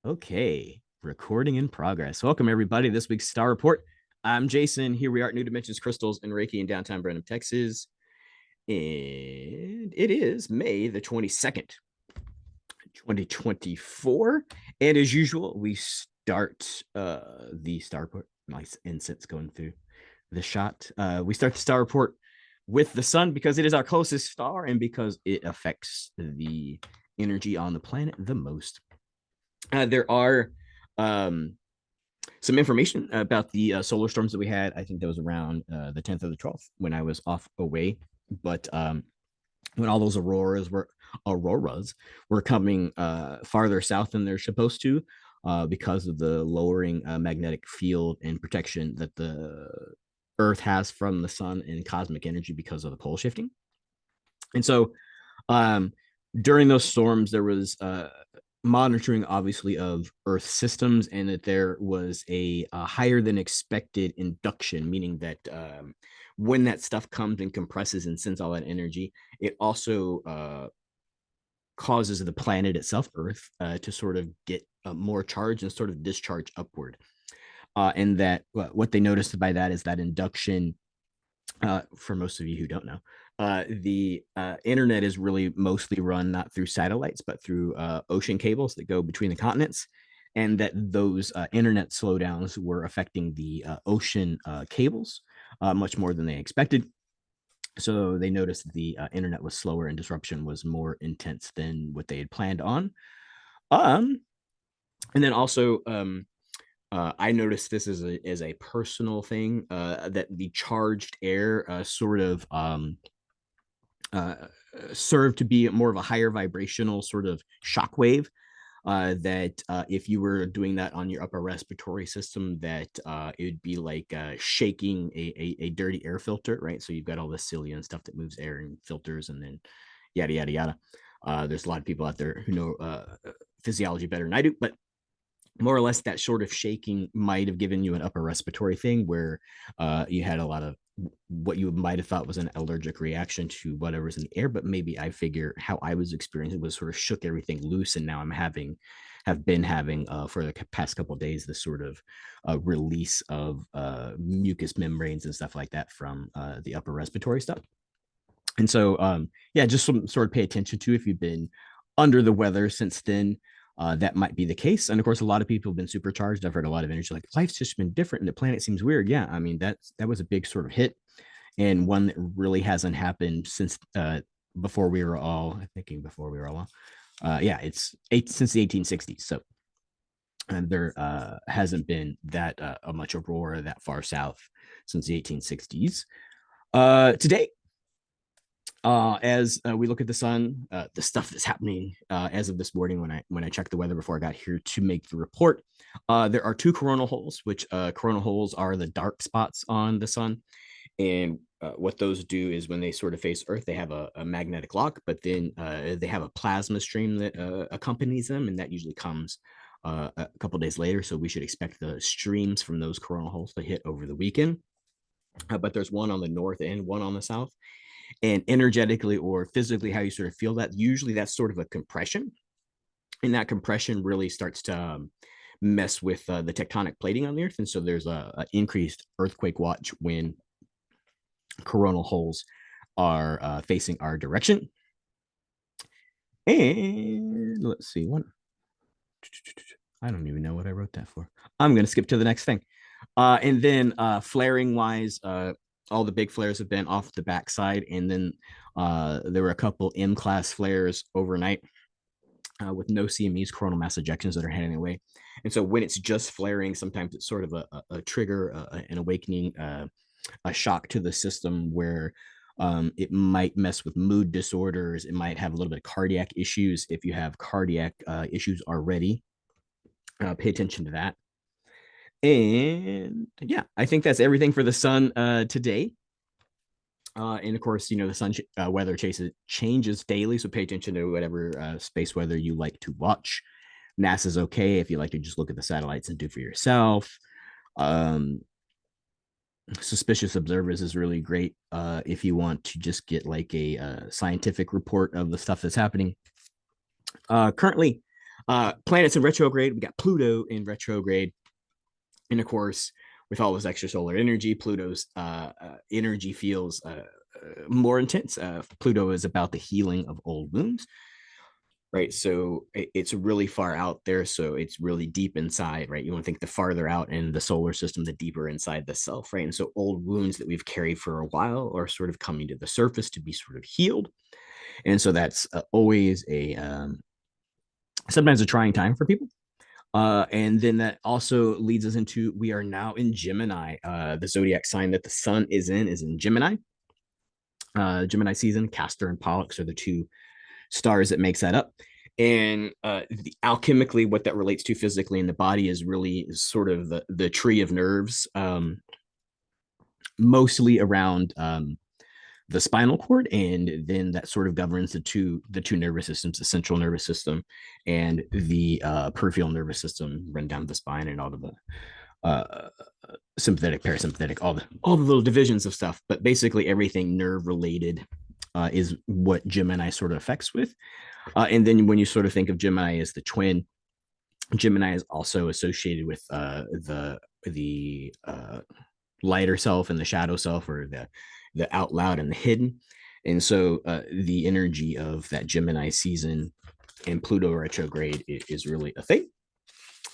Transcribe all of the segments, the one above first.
Okay, recording in progress. Welcome, everybody. This week's Star Report. I'm Jason. Here we are at New Dimensions Crystals and Reiki in downtown Brenham, Texas. And it is May the 22nd, 2024. And as usual, we start the Star Report. Nice incense going through the shot. We start the Star Report with the sun because it is our closest star and because it affects the energy on the planet the most. There are um, some information about the solar storms that we had. I think that was around the 10th or the 12th when I was off away. But when all those auroras were coming farther south than they're supposed to, because of the lowering magnetic field and protection that the Earth has from the sun and cosmic energy because of the pole shifting. And so um, during those storms, there was monitoring, obviously, of Earth systems, and that there was a higher than expected induction, meaning that when that stuff comes and compresses and sends all that energy, it also causes the planet itself, Earth, to sort of get more charge and sort of discharge upward. And that what they noticed by that is that induction, for most of you who don't know, the internet is really mostly run not through satellites, but through ocean cables that go between the continents. And that those internet slowdowns were affecting the ocean cables much more than they expected. So they noticed that the internet was slower and disruption was more intense than what they had planned on. Um, and then also, I noticed this as a personal thing, that the charged air sort of uh, served to be more of a higher vibrational sort of shockwave. That if you were doing that on your upper respiratory system, that it would be like shaking a dirty air filter, right? So you've got all the cilia and stuff that moves air and filters, and then yada yada yada. There's a lot of people out there who know physiology better than I do, but more or less that sort of shaking might have given you an upper respiratory thing where you had a lot of what you might have thought was an allergic reaction to whatever's in the air. But maybe I figure how I was experiencing was sort of shook everything loose, and now have been having for the past couple of days this sort of release of mucous membranes and stuff like that from the upper respiratory stuff. And so yeah, just some sort of pay attention to if you've been under the weather since then. That might be the case. And of course, a lot of people have been supercharged. I've heard a lot of energy like life's just been different and the planet seems weird. Yeah, I mean that was a big sort of hit, and one that really hasn't happened since before we were all thinking before we were all yeah, it's since the 1860s. So and there hasn't been that a much aurora that far south since the 1860s. Today, as we look at the sun, the stuff that's happening as of this morning when I checked the weather before I got here to make the report, there are two coronal holes, which coronal holes are the dark spots on the sun. And what those do is when they sort of face Earth, they have a magnetic lock, but then they have a plasma stream that accompanies them, and that usually comes a couple days later. So we should expect the streams from those coronal holes to hit over the weekend. But there's one on the north and one on the south, and energetically or physically how you sort of feel that, usually that's sort of a compression, and that compression really starts to mess with the tectonic plating on the earth. And so there's a increased earthquake watch when coronal holes are facing our direction. And let's see, one, I don't even know what I wrote that for. I'm going to skip to the next thing. And then flaring wise, all the big flares have been off the backside. And then there were a couple M class flares overnight with no CMEs, coronal mass ejections that are heading away. And so when it's just flaring, sometimes it's sort of a trigger, an awakening, a shock to the system where it might mess with mood disorders. It might have a little bit of cardiac issues. If you have cardiac issues already, pay attention to that. And yeah, I think that's everything for the sun today. And of course, the sun weather changes daily, so pay attention to whatever space weather you like to watch. NASA's okay if you like to just look at the satellites and do for yourself. Um, Suspicious observers is really great if you want to just get like a scientific report of the stuff that's happening. Currently, Planets in retrograde, we got Pluto in retrograde. And of course, with all this extrasolar energy, Pluto's energy feels more intense. Pluto is about the healing of old wounds, right? So it's really far out there. So it's really deep inside, right? You want to think the farther out in the solar system, the deeper inside the self, right? And so old wounds that we've carried for a while are sort of coming to the surface to be sort of healed. And so that's always a sometimes a trying time for people. And then that also leads us into we are now in Gemini. The zodiac sign that the sun is in Gemini. Gemini season, Castor and Pollux are the two stars that makes that up. And alchemically, what that relates to physically in the body is really sort of the tree of nerves, mostly around the spinal cord, and then that sort of governs the two nervous systems, the central nervous system and the peripheral nervous system, run down the spine, and all of the sympathetic, parasympathetic, all the little divisions of stuff. But basically, everything nerve related is what Gemini sort of affects with. And then when you sort of think of Gemini as the twin, Gemini is also associated with the lighter self and the shadow self, or the out loud and the hidden. And so the energy of that Gemini season and Pluto retrograde is really a thing,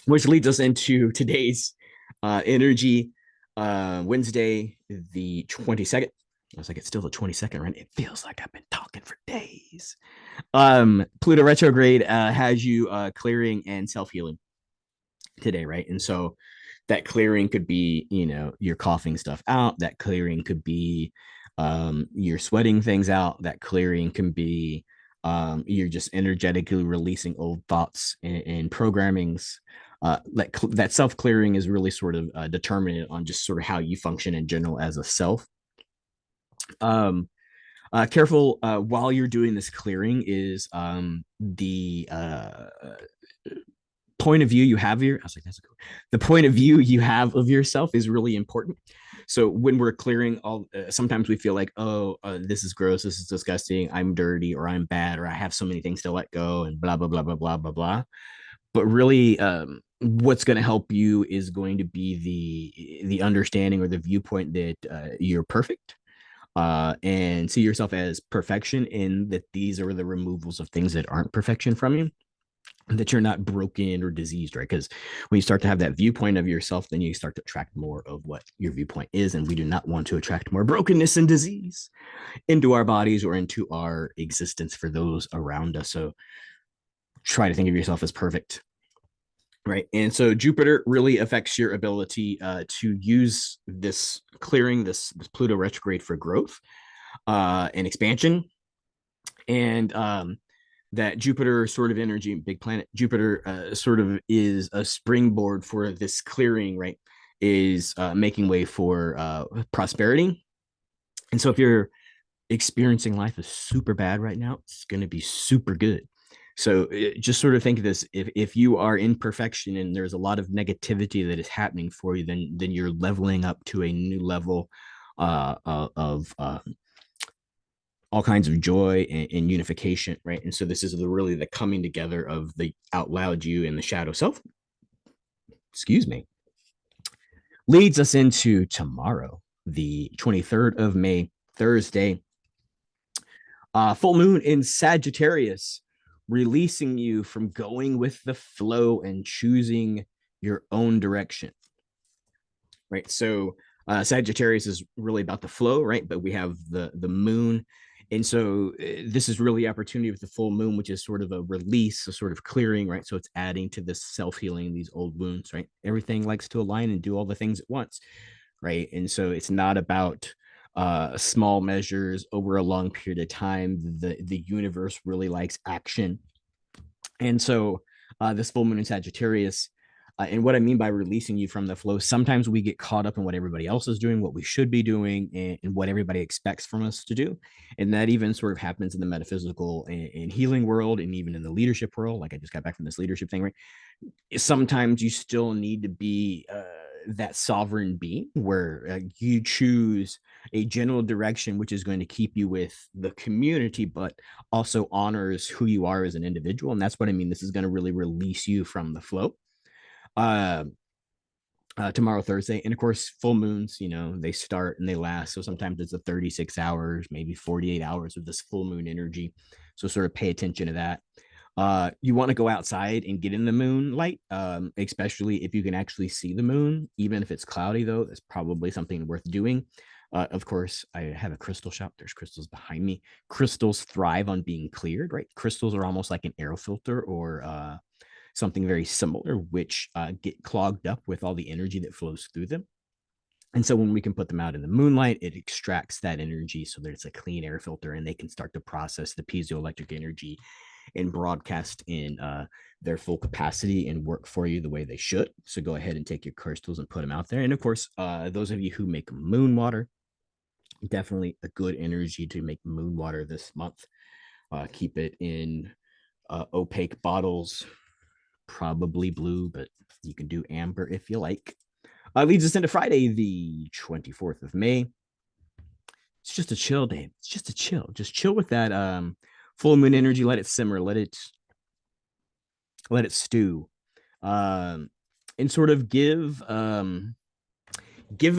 which leads us into today's energy, Wednesday, the 22nd. I was like, it's still the 22nd, right? It feels like I've been talking for days. Pluto retrograde has you clearing and self-healing today, right? And so that clearing could be, you're coughing stuff out. That clearing could be you're sweating things out. That clearing can be you're just energetically releasing old thoughts and programmings. That self clearing is really sort of determined on just sort of how you function in general as a self. Careful while you're doing this clearing is the point of view you have I was like, that's cool. The point of view you have of yourself is really important. So when we're clearing sometimes we feel like, oh, this is gross, this is disgusting, I'm dirty, or I'm bad, or I have so many things to let go, and blah blah blah blah blah blah blah. But really, what's going to help you is going to be the understanding or the viewpoint that you're perfect, and see yourself as perfection, in that these are the removals of things that aren't perfection from you, that you're not broken or diseased, right? Because when you start to have that viewpoint of yourself, then you start to attract more of what your viewpoint is. And we do not want to attract more brokenness and disease into our bodies or into our existence for those around us. So try to think of yourself as perfect, right? And so Jupiter really affects your ability to use this clearing, this Pluto retrograde, for growth and expansion. And that Jupiter sort of energy, big planet Jupiter, sort of is a springboard for this clearing, right? Is making way for prosperity. And so if you're experiencing life is super bad right now, it's going to be super good. So just sort of think of this: if you are in perfection and there's a lot of negativity that is happening for you, then you're leveling up to a new level of all kinds of joy and unification, right? And so this is really the coming together of the out loud you and the shadow self. Excuse me. Leads us into tomorrow, the 23rd of May, Thursday. Full moon in Sagittarius, releasing you from going with the flow and choosing your own direction, right? So Sagittarius is really about the flow, right? But we have the moon. And so this is really opportunity with the full moon, which is sort of a release, a sort of clearing, right? So it's adding to this self-healing, these old wounds, right? Everything likes to align and do all the things at once, right? And so it's not about small measures over a long period of time. The universe really likes action. And so this full moon in Sagittarius, and what I mean by releasing you from the flow, sometimes we get caught up in what everybody else is doing, what we should be doing, and what everybody expects from us to do. And that even sort of happens in the metaphysical and healing world, and even in the leadership world. Like I just got back from this leadership thing, right? Sometimes you still need to be that sovereign being where you choose a general direction which is going to keep you with the community but also honors who you are as an individual. And that's what I mean, this is going to really release you from the flow. uh Tomorrow, Thursday. And of course, full moons, they start and they last. So sometimes it's a 36 hours, maybe 48 hours of this full moon energy. So sort of pay attention to that. You want to go outside and get in the moonlight, especially if you can actually see the moon, even if it's cloudy, though. That's probably something worth doing. Of course, I have a crystal shop. There's crystals behind me. Crystals thrive on being cleared, right? Crystals are almost like an air filter or something very similar, which get clogged up with all the energy that flows through them. And so when we can put them out in the moonlight, it extracts that energy so that it's a clean air filter and they can start to process the piezoelectric energy and broadcast in their full capacity and work for you the way they should. So go ahead and take your crystals and put them out there. And of course, those of you who make moon water, definitely a good energy to make moon water this month. Keep it in opaque bottles, probably blue, but you can do amber if you like. Leads us into Friday, the 24th of May. It's just a chill day. It's just a chill. Just chill with that full moon energy. Let it simmer. Let it stew. And sort of give the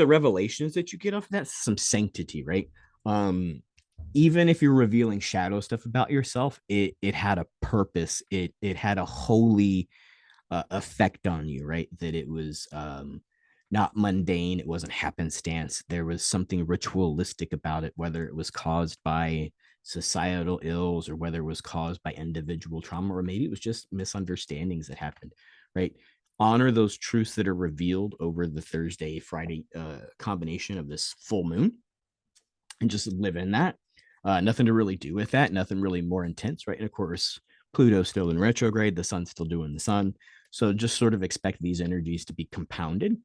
revelations that you get off of that some sanctity, right? Even if you're revealing shadow stuff about yourself, it had a purpose. It had a holy effect on you, right? That it was not mundane, it wasn't happenstance. There was something ritualistic about it, whether it was caused by societal ills or whether it was caused by individual trauma, or maybe it was just misunderstandings that happened, right? Honor those truths that are revealed over the Thursday, Friday combination of this full moon and just live in that. Nothing to really do with that, nothing really more intense, right? And of course, Pluto's still in retrograde, the sun's still doing the sun. So just sort of expect these energies to be compounded.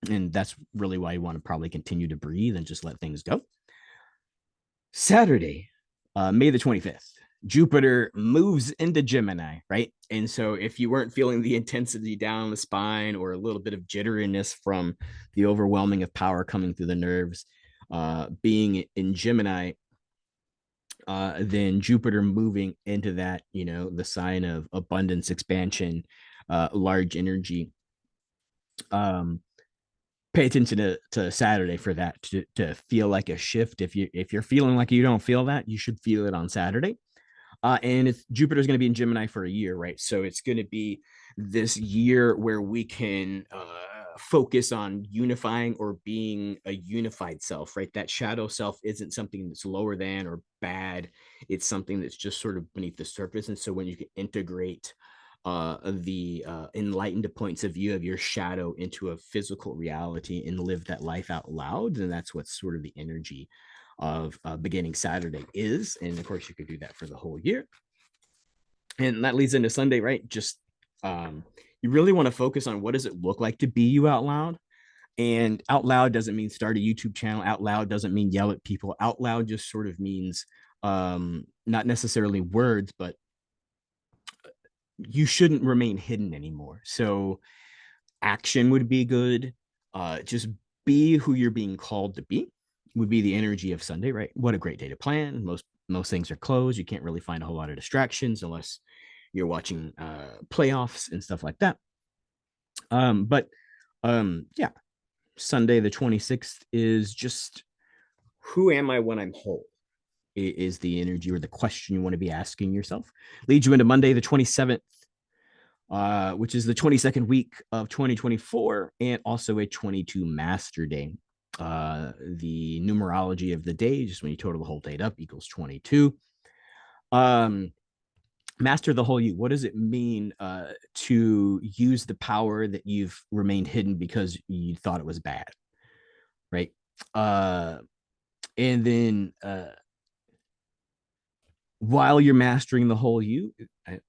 And that's really why you want to probably continue to breathe and just let things go. Saturday, May the 25th, Jupiter moves into Gemini, right? And so if you weren't feeling the intensity down the spine or a little bit of jitteriness from the overwhelming of power coming through the nerves, being in Gemini, then Jupiter moving into that, the sign of abundance, expansion, large energy. Pay attention to Saturday for that to feel like a shift. If you're feeling like you don't feel that, you should feel it on Saturday. And it's Jupiter's going to be in Gemini for a year, right? So it's going to be this year where we can focus on unifying or being a unified self, right? That shadow self isn't something that's lower than or bad. It's something that's just sort of beneath the surface. And so when you can integrate the enlightened points of view of your shadow into a physical reality and live that life out loud, then that's what's sort of the energy of beginning Saturday is. And of course, you could do that for the whole year. And that leads into Sunday, right? Just you really want to focus on what does it look like to be you out loud. And out loud doesn't mean start a YouTube channel. Out loud doesn't mean yell at people. Out loud just sort of means not necessarily words, but you shouldn't remain hidden anymore. So action would be good. Just be who you're being called to be would be the energy of Sunday, right? What a great day to plan. Most things are closed. You can't really find a whole lot of distractions unless you're watching playoffs and stuff like that. But yeah, Sunday the 26th is just who am I when I'm whole? Is the energy or the question you want to be asking yourself. Leads you into Monday the 27th, which is the 22nd week of 2024 and also a 22 master day. The numerology of the day, just when you total the whole date up, equals 22. Master the whole you. What does it mean to use the power that you've remained hidden because you thought it was bad, right? And then while you're mastering the whole you, I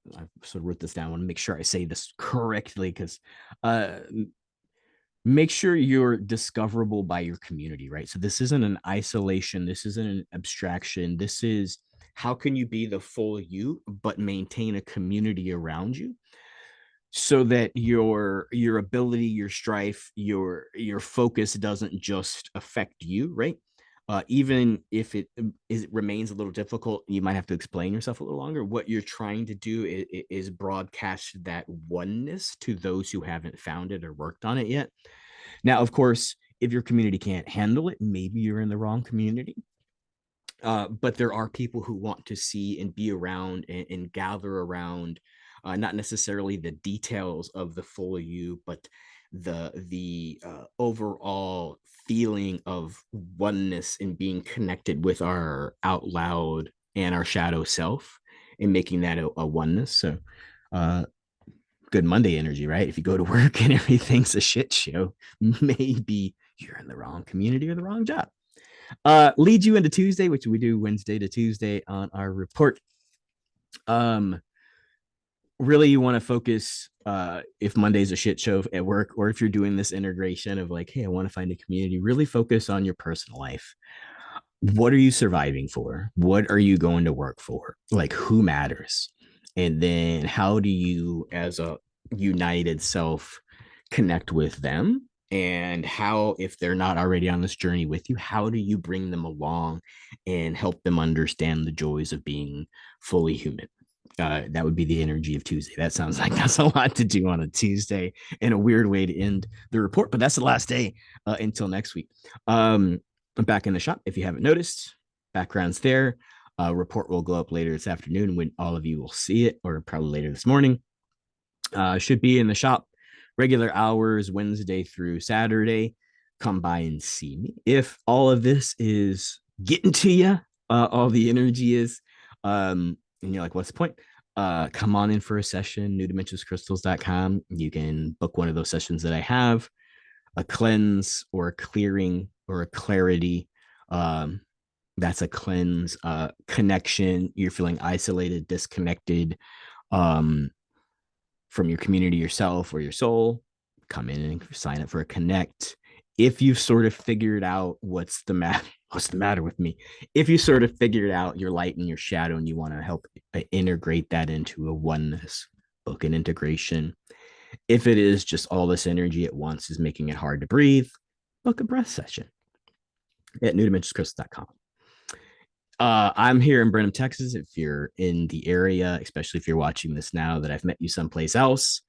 sort of wrote this down. I want to make sure I say this correctly because make sure you're discoverable by your community, right? So this isn't an isolation. This isn't an abstraction. This is how can you be the full you, but maintain a community around you? so that your ability, your strife, your focus doesn't just affect you, right? Even if it remains a little difficult, you might have to explain yourself a little longer. What you're trying to do is broadcast that oneness to those who haven't found it or worked on it yet. Now, of course, if your community can't handle it, maybe you're in the wrong community. But there are people who want to see and be around and gather around, not necessarily the details of the full you, but the overall feeling of oneness and being connected with our out loud and our shadow self, and making that a oneness. So, uh, good Monday energy, right? If you go to work and everything's a shit show, maybe you're in the wrong community or the wrong job. Lead you into Tuesday, which we do Wednesday to Tuesday on our report. Um, Really, you want to focus, if Monday's a shit show at work, or if you're doing this integration of like, hey, I want to find a community, really focus on your personal life. What are you surviving for? What are you going to work for? Like, who matters? And then how do you, as a united self, connect with them? And how, if they're not already on this journey with you, how do you bring them along and help them understand the joys of being fully human? That would be the energy of Tuesday. That sounds like that's a lot to do on a Tuesday, and a weird way to end the report, but that's the last day until next week. I'm back in the shop. If you haven't noticed, background's there. Report will go up later this afternoon when all of you will see it, or probably later this morning. Should be in the shop regular hours, Wednesday through Saturday. Come by and see me. If all of this is getting to you, all the energy is, and you're like, what's the point? Come on in for a session, newdimensionscrystals.com. You can book one of those sessions that I have, a cleanse or a clearing or a clarity. Um, that's a cleanse, connection. You're feeling isolated, disconnected, um, from your community, yourself, or your soul. Come in and sign up for a connect. If you've sort of figured out what's the matter with me? If you sort of figured out your light and your shadow, and you want to help integrate that into a oneness, book an integration. If it is just all this energy at once is making it hard to breathe, book a breath session at newdimensionscrystals.com. I'm here in Brenham, Texas. If you're in the area, especially if you're watching this now that I've met you someplace else,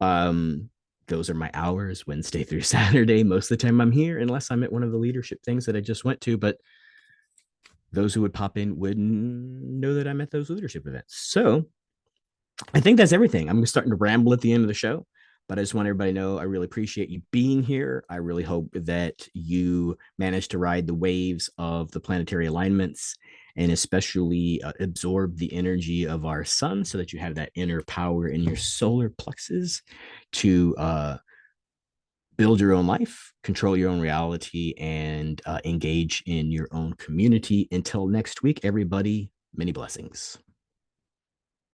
um, those are my hours, Wednesday through Saturday. Most of the time I'm here, unless I'm at one of the leadership things that I just went to. But those who would pop in wouldn't know that I'm at those leadership events. So I think that's everything. I'm starting to ramble at the end of the show, but I just want everybody to know I really appreciate you being here. I really hope that you manage to ride the waves of the planetary alignments, and especially absorb the energy of our sun, so that you have that inner power in your solar plexus to build your own life, control your own reality, and engage in your own community. Until next week, everybody, many blessings.